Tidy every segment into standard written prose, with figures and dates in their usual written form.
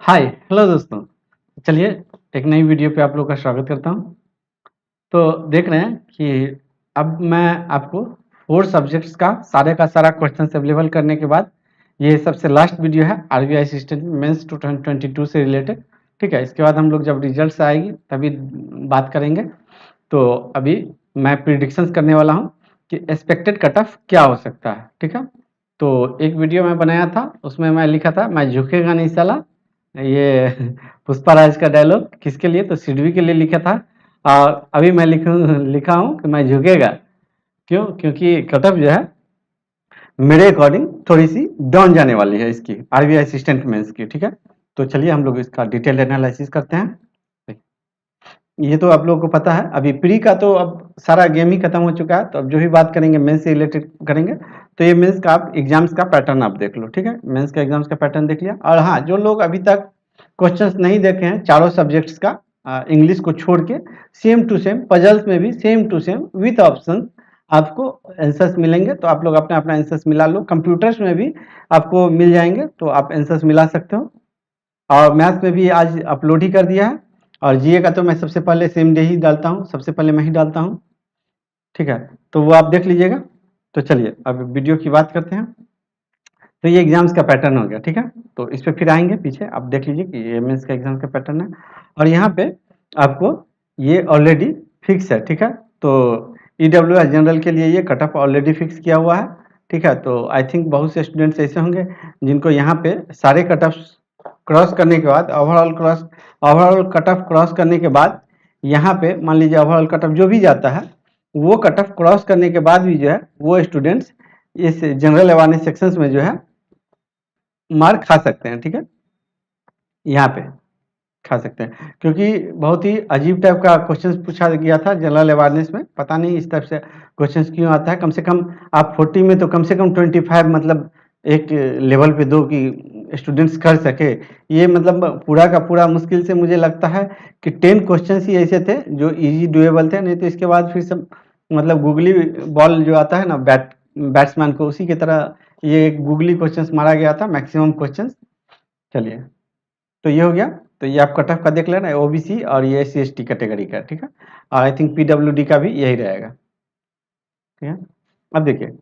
Hi hello दोस्तों। चलिए एक नई वीडियो पे आप लोग का स्वागत करता हूँ। तो देख रहे हैं कि अब मैं आपको 4 सब्जेक्ट्स का सारा क्वेश्चंस अवेलेबल करने के बाद ये सबसे लास्ट वीडियो है आरबीआई असिस्टेंट मेंस 2022 से रिलेटेड। ठीक है, इसके बाद हम लोग जब रिजल्ट्स आएगी तभी बात करेंगे। तो अभी मैं प्रिडिक्शंस करने वाला हूँ कि एक्सपेक्टेड कट ऑफ क्या हो सकता है। ठीक है, तो एक वीडियो मैं बनाया था, उसमें मैं लिखा था मैं झुकेगा नहीं साला। ये पुष्पाराज का डायलॉग किसके लिए? तो सिडवी के लिए लिखा था। और अभी मैं लिखा हूँ कि मैं झुकेगा। क्यों? क्योंकि कटअप जो है मेरे अकॉर्डिंग थोड़ी सी डाउन जाने वाली है इसकी आरबीआई असिस्टेंट मेंस की। ठीक है, तो चलिए हम लोग इसका डिटेल एनालिसिस करते हैं। ये तो आप लोगों को पता है, अभी प्री का तो अब सारा गेम ही खत्म हो चुका है, तो अब जो भी बात करेंगे मेंस से रिलेटेड करेंगे। तो ये मेंस का आप एग्जाम्स का पैटर्न आप देख लो। ठीक है, मेंस का एग्जाम्स का पैटर्न देख लिया। और हाँ, जो लोग अभी तक क्वेश्चंस नहीं देखे हैं चारों सब्जेक्ट्स का, इंग्लिश को छोड़ के, सेम टू सेम पजल्स में भी same to same with option आपको आंसर्स मिलेंगे। तो आप लोग अपना अपना आंसर्स मिला लो, कंप्यूटर्स में भी आपको मिल जाएंगे, तो आप आंसर्स मिला सकते हो। और मैथ्स में भी आज अपलोड ही कर दिया है। और जीए का तो मैं सबसे पहले सेम डे ही डालता हूँ, सबसे पहले मैं ही डालता हूँ। ठीक है, तो वो आप देख लीजिएगा। तो चलिए अब वीडियो की बात करते हैं। तो ये एग्जाम्स का पैटर्न हो गया। ठीक है, तो इस पे फिर आएंगे पीछे, आप देख लीजिए कि ये मेंस का एग्जाम्स का पैटर्न है। और यहाँ पे आपको ये ऑलरेडी फिक्स है। ठीक है, तो ईडब्ल्यू जनरल के लिए ये कट ऑफ ऑलरेडी फिक्स किया हुआ है। ठीक है, तो आई थिंक बहुत से स्टूडेंट्स ऐसे होंगे जिनको यहाँ पे सारे कट ऑफ क्रॉस करने के बाद ओवरऑल कट ऑफ क्रॉस करने के बाद यहाँ पे मान लीजिए ओवरऑल कट ऑफ जो भी जाता है वो कट ऑफ क्रॉस करने के बाद भी जो है वो स्टूडेंट्स इस जनरल अवेयरनेस सेक्शंस में जो है मार्क खा सकते हैं। ठीक है, यहाँ पे खा सकते हैं, क्योंकि बहुत ही अजीब टाइप का क्वेश्चंस पूछा गया था जनरल अवेयरनेस में। पता नहीं इस टाइप से क्वेश्चंस क्यों आता है। कम से कम आप 40 में तो कम से कम 25 मतलब एक लेवल पे दो कि स्टूडेंट्स कर सके। ये मतलब पूरा का पूरा मुश्किल से मुझे लगता है कि 10 क्वेश्चंस ही ऐसे थे जो इजी डुएबल थे, नहीं तो इसके बाद फिर सब मतलब गूगली बॉल जो आता है ना बैट्समैन को, उसी की तरह ये गूगली क्वेश्चंस मारा गया था मैक्सिमम क्वेश्चंस। चलिए, तो ये हो गया। तो ये आप कट ऑफ का देख लेना, ओबीसी और ये SC/ST कैटेगरी का। ठीक है, और आई थिंक पीडब्ल्यूडी का भी यही रहेगा। ठीक है, अब देखिए,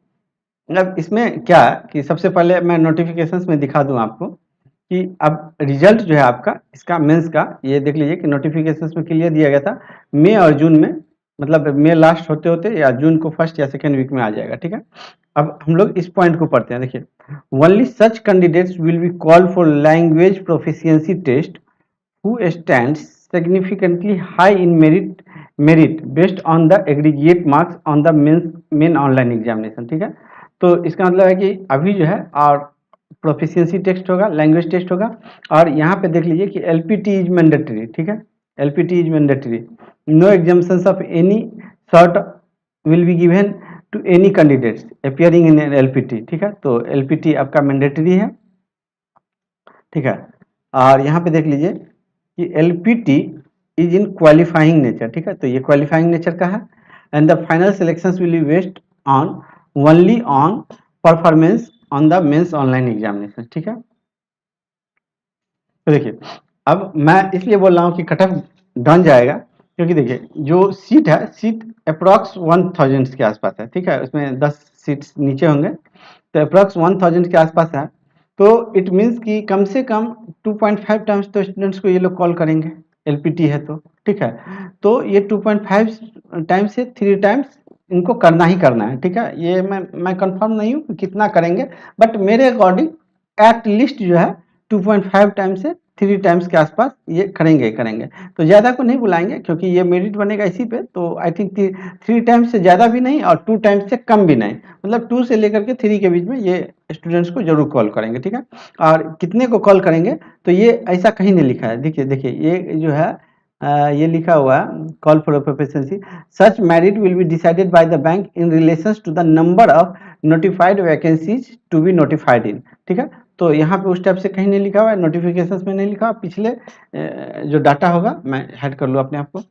अब इसमें क्या है कि सबसे पहले मैं नोटिफिकेशंस में दिखा दूं आपको कि अब रिजल्ट जो है आपका इसका मेंस का, ये देख लीजिए कि नोटिफिकेशंस में क्लियर दिया गया था मई और जून में, मतलब मई लास्ट होते होते या जून को फर्स्ट या सेकेंड वीक में आ जाएगा। ठीक है, अब हम लोग इस पॉइंट को पढ़ते हैं। देखिए, only such candidates will be called for language proficiency test who stands significantly high in merit based on the aggregate marks on the main online examination। ठीक है, तो इसका मतलब है कि अभी जो है और प्रोफिशिएंसी टेस्ट होगा, लैंग्वेज टेस्ट होगा। और यहाँ पे देख लीजिए कि एलपीटी इज मैंडेटरी। ठीक है, LPT is mandatory, no exemptions of any sort will be given to any candidates appearing in LPT. ठीक है, तो एलपीटी आपका मैंडेटरी है। ठीक है, और यहाँ पे देख लीजिए कि LPT is in qualifying nature. ठीक है, तो ये क्वालिफाइंग नेचर का है। And the final selections will be based on only on performance on the mains online examination. ठीक है, तो देखिए, अब मैं इसलिए बोल रहा हूँ कि कट ऑफ डन जाएगा क्योंकि देखिए जो सीट है, सीट अप्रॉक्स 1000 के आसपास है। ठीक है, उसमें 10 सीट्स नीचे होंगे, तो अप्रॉक्स 1000 के आसपास है। तो इट मीन्स कि कम से कम 2.5 टाइम्स तो स्टूडेंट्स को ये लोग कॉल करेंगे, एलपीटी है तो। ठीक है, तो ये 2.5 टाइम्स से 3 टाइम्स इनको करना ही करना है। ठीक है, ये मैं कंफर्म नहीं हूँ कि कितना करेंगे, बट मेरे अकॉर्डिंग एट लिस्ट जो है 2.5 टाइम्स से 3 टाइम्स के आसपास ये करेंगे ही करेंगे। तो ज़्यादा को नहीं बुलाएंगे क्योंकि ये मेरिट बनेगा इसी पे। तो आई थिंक 3 टाइम्स से ज़्यादा भी नहीं और 2 टाइम्स से कम भी नहीं, मतलब 2 से लेकर के 3 के बीच में ये स्टूडेंट्स को जरूर कॉल करेंगे। ठीक है, और कितने को कॉल करेंगे तो ये ऐसा कहीं नहीं लिखा है। देखिए देखिए, ये जो है ये लिखा हुआ है call for proficiency, such merit will be decided by the bank in relation to the number of notified vacancies to be notified in. ठीक है, तो यहाँ पे उस टाइप से कहीं नहीं लिखा हुआ है, नोटिफिकेशंस में नहीं लिखा हुआ। पिछले जो डाटा होगा मैं हेड कर लूँ अपने आप को,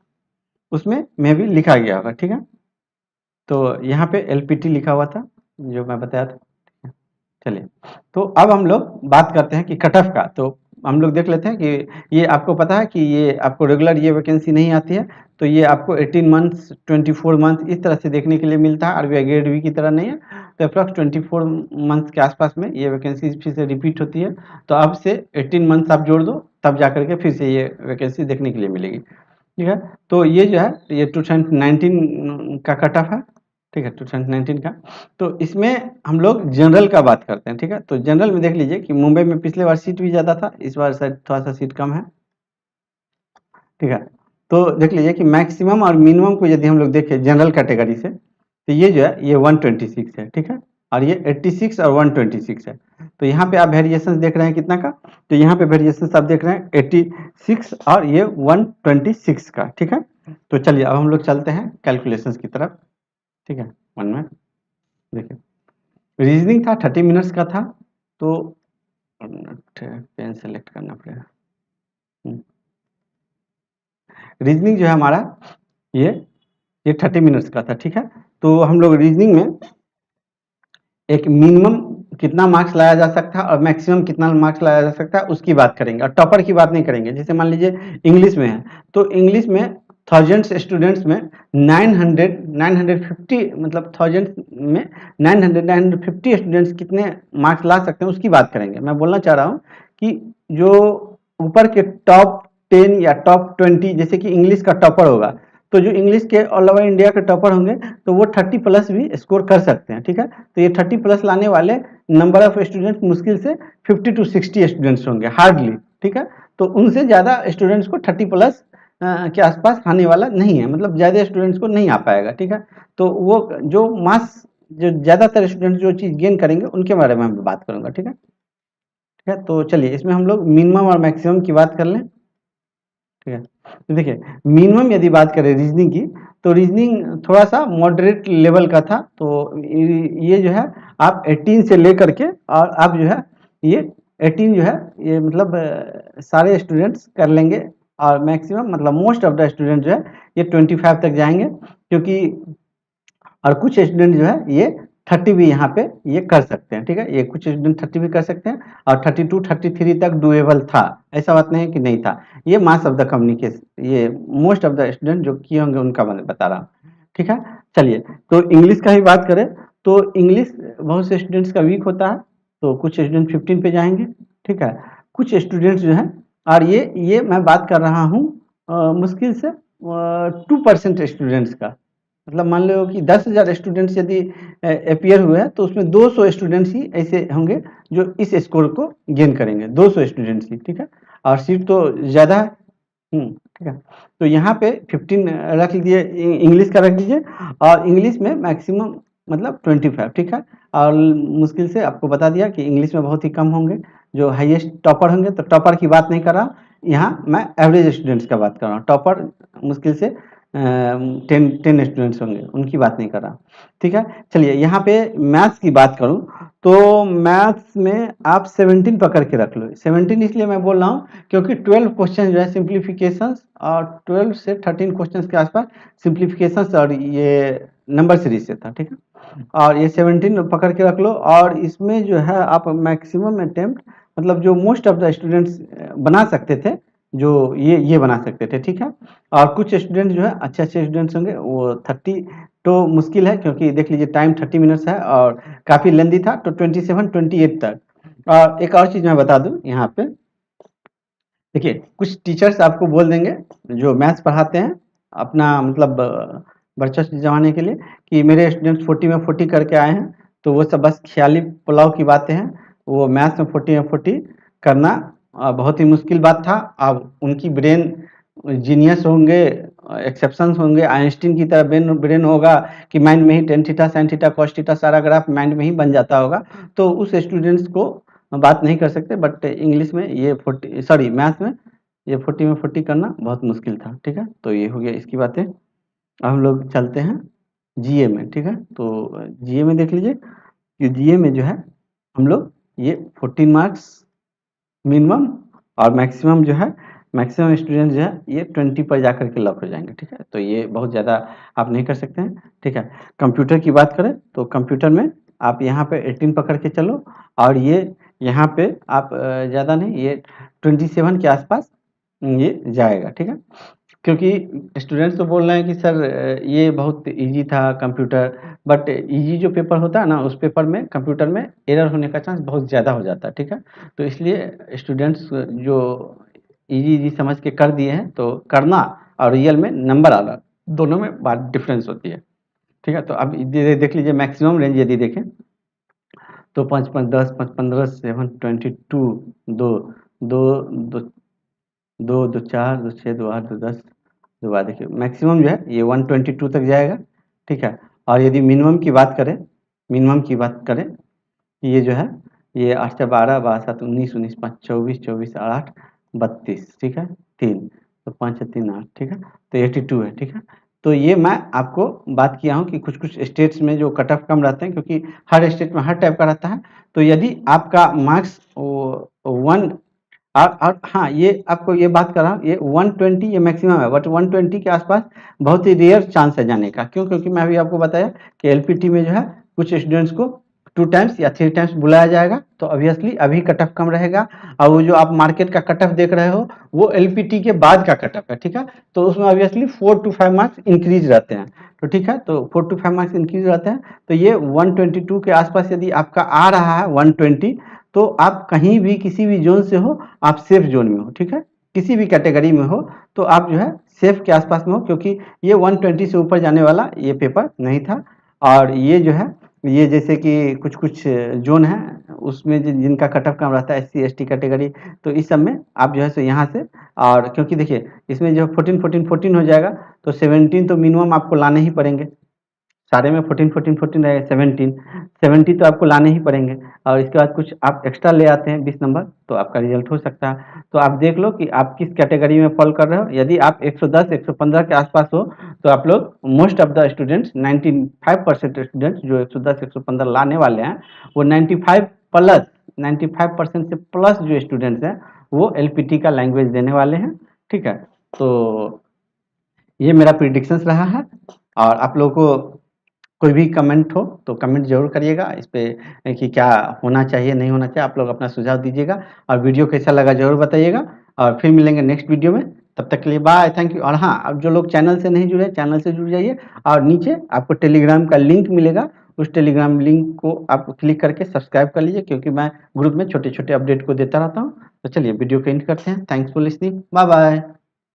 उसमें भी लिखा गया होगा। ठीक है, तो यहाँ पे एलपीटी लिखा हुआ था जो मैं बताया था। चलिए, तो अब हम लोग बात करते हैं कि कट ऑफ का। तो हम लोग देख लेते हैं कि ये आपको पता है कि ये आपको रेगुलर ये वैकेंसी नहीं आती है, तो ये आपको 18 मंथ्स 24 मंथ इस तरह से देखने के लिए मिलता है। आरबीआई ग्रेड बी की तरह नहीं है, तो अप्रॉक्स 24 मंथ के आसपास में ये वैकेंसी फिर से रिपीट होती है। तो अब से 18 मंथ्स आप जोड़ दो, तब जा करके फिर से ये वैकेंसी देखने के लिए मिलेगी। ठीक है, तो ये जो है ये 2019 का कट ऑफ है। ठीक है, 2019 का। तो इसमें हम लोग जनरल का बात करते हैं। ठीक है, तो जनरल में देख लीजिए कि मुंबई में पिछले बार सीट भी ज़्यादा था, इस बार शायद थोड़ा सा सीट कम है। ठीक है, तो देख लीजिए कि मैक्सिमम और मिनिमम को यदि हम लोग देखें जनरल कैटेगरी से, तो ये जो है ये 126 है। ठीक है, और ये 86 और 126 है। तो यहाँ पे आप वेरिएशन देख रहे हैं कितना का, तो यहाँ पे वेरिएशन आप देख रहे हैं 86 और ये 126 का। ठीक है, तो चलिए अब हम लोग चलते हैं कैलकुलेशंस की तरफ। ठीक है, 1 मिनट देखिए, रीजनिंग था 30 मिनट्स का था, तो पेन सेलेक्ट करना पड़ेगा। रीजनिंग जो है हमारा ये 30 मिनट्स का था। ठीक है, तो हम लोग रीजनिंग में एक मिनिमम कितना मार्क्स लाया जा सकता है और मैक्सिमम कितना मार्क्स लाया जा सकता है उसकी बात करेंगे, और टॉपर की बात नहीं करेंगे। जैसे मान लीजिए इंग्लिश में है, तो इंग्लिश में थाउजेंड्स स्टूडेंट्स में 950 मतलब थाउजेंड्स में 950 स्टूडेंट्स कितने मार्क्स ला सकते हैं उसकी बात करेंगे। मैं बोलना चाह रहा हूँ कि जो ऊपर के टॉप 10 या टॉप 20, जैसे कि इंग्लिश का टॉपर होगा, तो जो इंग्लिश के ऑल ओवर इंडिया के टॉपर होंगे तो वो 30 प्लस भी स्कोर कर सकते हैं। ठीक है, तो ये 30 प्लस लाने वाले नंबर ऑफ स्टूडेंट्स मुश्किल से 50 to 60 स्टूडेंट्स होंगे हार्डली। ठीक है, तो उनसे ज़्यादा स्टूडेंट्स को 30 प्लस के आसपास आने वाला नहीं है, मतलब ज़्यादा स्टूडेंट्स को नहीं आ पाएगा। ठीक है, तो वो जो मास जो ज़्यादातर स्टूडेंट्स जो चीज़ गेन करेंगे उनके बारे में मैं बात करूँगा। ठीक है, ठीक है, तो चलिए इसमें हम लोग मिनिमम और मैक्सिमम की बात कर लें। ठीक है, तो देखिए मिनिमम यदि बात करें रीजनिंग की, तो रीजनिंग थोड़ा सा मॉडरेट लेवल का था। तो ये जो है आप 18 से लेकर के और आप जो है ये 18 जो है ये मतलब सारे स्टूडेंट्स कर लेंगे, और मैक्सिमम मतलब मोस्ट ऑफ द स्टूडेंट जो है ये 25 तक जाएंगे, क्योंकि और कुछ स्टूडेंट जो है ये 30 भी यहाँ पे ये कर सकते हैं। ठीक है, ये कुछ स्टूडेंट 30 भी कर सकते हैं, और 32 33 तक डुएबल था, ऐसा बात नहीं है कि नहीं था। ये मास ऑफ द कम्युनिकेशन, ये मोस्ट ऑफ द स्टूडेंट जो किए होंगे उनका मैं बता रहा हूँ। ठीक है, चलिए तो इंग्लिश का ही बात करें, तो इंग्लिश बहुत से स्टूडेंट्स का वीक होता है, तो कुछ स्टूडेंट 15 पे जाएंगे। ठीक है, कुछ स्टूडेंट्स जो है, और ये मैं बात कर रहा हूँ मुश्किल से 2% स्टूडेंट्स का, मतलब मान लो कि 10,000 स्टूडेंट्स यदि अपीयर हुए हैं, तो उसमें 200 स्टूडेंट्स ही ऐसे होंगे जो इस स्कोर को गेन करेंगे, 200 स्टूडेंट्स ही। ठीक है, और सीट तो ज़्यादा है। ठीक है, तो यहाँ पे 15 रख लीजिए, इंग्लिश का रख दीजिए, और इंग्लिश में मैक्सिमम मतलब 25। ठीक है, और मुश्किल से आपको बता दिया कि इंग्लिश में बहुत ही कम होंगे जो हाईएस्ट टॉपर होंगे, तो टॉपर की बात नहीं कर रहा, यहाँ मैं एवरेज स्टूडेंट्स का बात कर रहा हूँ। टॉपर मुश्किल से 10 स्टूडेंट्स होंगे, उनकी बात नहीं कर रहा। ठीक है, चलिए यहाँ पे मैथ्स की बात करूँ, तो मैथ्स में आप 17 पकड़ के रख लो। 17 इसलिए मैं बोल रहा हूँ क्योंकि 12 क्वेश्चन जो है सिंप्लीफिकेशंस, और 12 से 13 क्वेश्चन के आसपास सिंप्लीफिकेशंस और ये नंबर सीरीज से था। ठीक है, और ये 17 पकड़ के रख लो, और इसमें जो है आप मैक्सिमम अटेम्प्ट मतलब जो मोस्ट ऑफ द स्टूडेंट्स बना सकते थे, जो ये बना सकते थे। ठीक है, और कुछ स्टूडेंट जो है अच्छे अच्छे स्टूडेंट्स होंगे वो 30 तो मुश्किल है, क्योंकि देख लीजिए टाइम 30 मिनट्स है और काफ़ी लेंदी था, तो 27 28 तक। और एक और चीज़ मैं बता दूं यहाँ पे, देखिए कुछ टीचर्स आपको बोल देंगे जो मैथ्स पढ़ाते हैं अपना मतलब वर्चस्व जमाने के लिए, कि मेरे स्टूडेंट्स 40 में 40 करके आए हैं, तो वो सब बस ख्याली पुलाव की बातें हैं। वो मैथ्स में 40 में 40 करना बहुत ही मुश्किल बात था। अब उनकी ब्रेन जीनियस होंगे, एक्सेप्शंस होंगे, आइंस्टीन की तरह ब्रेन ब्रेन होगा कि माइंड में ही ten theta sine theta cos theta सारा ग्राफ माइंड में ही बन जाता होगा, तो उस स्टूडेंट्स को बात नहीं कर सकते। बट इंग्लिश में ये 40 सॉरी मैथ्स में ये 40 में 40 करना बहुत मुश्किल था। ठीक है, तो ये हो गया इसकी बातें। अब हम लोग चलते हैं जीए में। ठीक है, तो जीए में देख लीजिए कि जीए में जो है हम लोग ये 14 मार्क्स मिनिमम, और मैक्सिमम जो है मैक्सिमम स्टूडेंट जो है ये 20 पर जाकर के लॉक हो जाएंगे। ठीक है, तो ये बहुत ज़्यादा आप नहीं कर सकते हैं। ठीक है, कंप्यूटर की बात करें तो कंप्यूटर में आप यहाँ पे 18 पकड़ के चलो, और ये यहाँ पे आप ज़्यादा नहीं, ये 27 के आसपास ये जाएगा, ठीक है। क्योंकि स्टूडेंट्स तो बोल रहे हैं कि सर ये बहुत इजी था कंप्यूटर, बट इजी जो पेपर होता है ना, उस पेपर में कंप्यूटर में एरर होने का चांस बहुत ज़्यादा हो जाता है, ठीक है। तो इसलिए स्टूडेंट्स जो इजी इजी समझ के कर दिए हैं, तो करना और रियल में नंबर आना दोनों में बात डिफरेंस होती है, ठीक है। तो अब देख लीजिए मैक्सिमम रेंज यदि देखें तो 5 5 10 5 15 7 22 2 2 2 2 2 4 2 6 2 8 2 10 2 12 देखिए मैक्सिमम जो है ये 122 तक जाएगा, ठीक है। और यदि मिनिमम की बात करें ये जो है ये 8 से 12 12 7 19 19 5 24 24 8 32, ठीक है। 3 तो 5 से 3 8, ठीक है। तो 82 है, ठीक है। तो ये मैं आपको बात किया हूँ कि कुछ कुछ स्टेट्स में जो कट ऑफ कम रहते हैं, क्योंकि हर स्टेट में हर टाइप का रहता है। तो यदि आपका मार्क्स वन और हाँ, ये आपको ये बात कर रहा हूँ, ये 120 ये मैक्सिमम है, बट 120 के आसपास बहुत ही रेयर चांस है जाने का। क्यों? क्योंकि मैं अभी आपको बताया कि एलपीटी में जो है कुछ स्टूडेंट्स को 2 टाइम्स या 3 टाइम्स बुलाया जाएगा, तो ऑब्वियसली अभी कट ऑफ कम रहेगा। और वो जो आप मार्केट का कट ऑफ देख रहे हो वो एलपीटी के बाद का कट ऑफ है, ठीक है। तो उसमें ऑब्वियसली 4 to 5 मार्क्स इंक्रीज रहते हैं, तो ठीक है। तो 4 to 5 मार्क्स इंक्रीज रहते हैं, तो ये 122 के आसपास यदि आपका आ रहा है 120, तो आप कहीं भी किसी भी जोन से हो, आप सेफ जोन में हो, ठीक है। किसी भी कैटेगरी में हो तो आप जो है सेफ के आसपास में हो, क्योंकि ये 120 से ऊपर जाने वाला ये पेपर नहीं था। और ये जो है ये जैसे कि कुछ कुछ जोन है उसमें जिनका कट ऑफ कम रहता है, एससी एसटी कैटेगरी, तो इस सब में आप जो है सो यहाँ से, और क्योंकि देखिए इसमें जो 14 14 14 हो जाएगा, तो 17 तो मिनिमम आपको लाने ही पड़ेंगे। सारे में 14 14 14 रहेगा, 17 70 तो आपको लाने ही पड़ेंगे। और इसके बाद कुछ आप एक्स्ट्रा ले आते हैं 20 नंबर, तो आपका रिजल्ट हो सकता है। तो आप देख लो कि आप किस कैटेगरी में फॉल कर रहे हो। यदि आप 110 115 के आसपास हो, तो आप लोग most of the students 95% students जो 110 115 लाने वाले हैं, वो 95% से प्लस जो स्टूडेंट्स हैं वो एलपीटी का लैंग्वेज देने वाले हैं, ठीक है। तो ये मेरा प्रिडिक्शंस रहा है। और आप लोगों को कोई भी कमेंट हो तो कमेंट जरूर करिएगा इस पे कि क्या होना चाहिए नहीं होना चाहिए, आप लोग अपना सुझाव दीजिएगा। और वीडियो कैसा लगा जरूर बताइएगा, और फिर मिलेंगे नेक्स्ट वीडियो में। तब तक के लिए बाय, थैंक यू। और हाँ, अब जो लोग चैनल से नहीं जुड़े, चैनल से जुड़ जाइए, और नीचे आपको टेलीग्राम का लिंक मिलेगा, उस टेलीग्राम लिंक को आप क्लिक करके सब्सक्राइब कर लीजिए, क्योंकि मैं ग्रुप में छोटे छोटे अपडेट को देता रहता हूँ। तो चलिए वीडियो को एंड करते हैं। Thanks for listening, bye bye.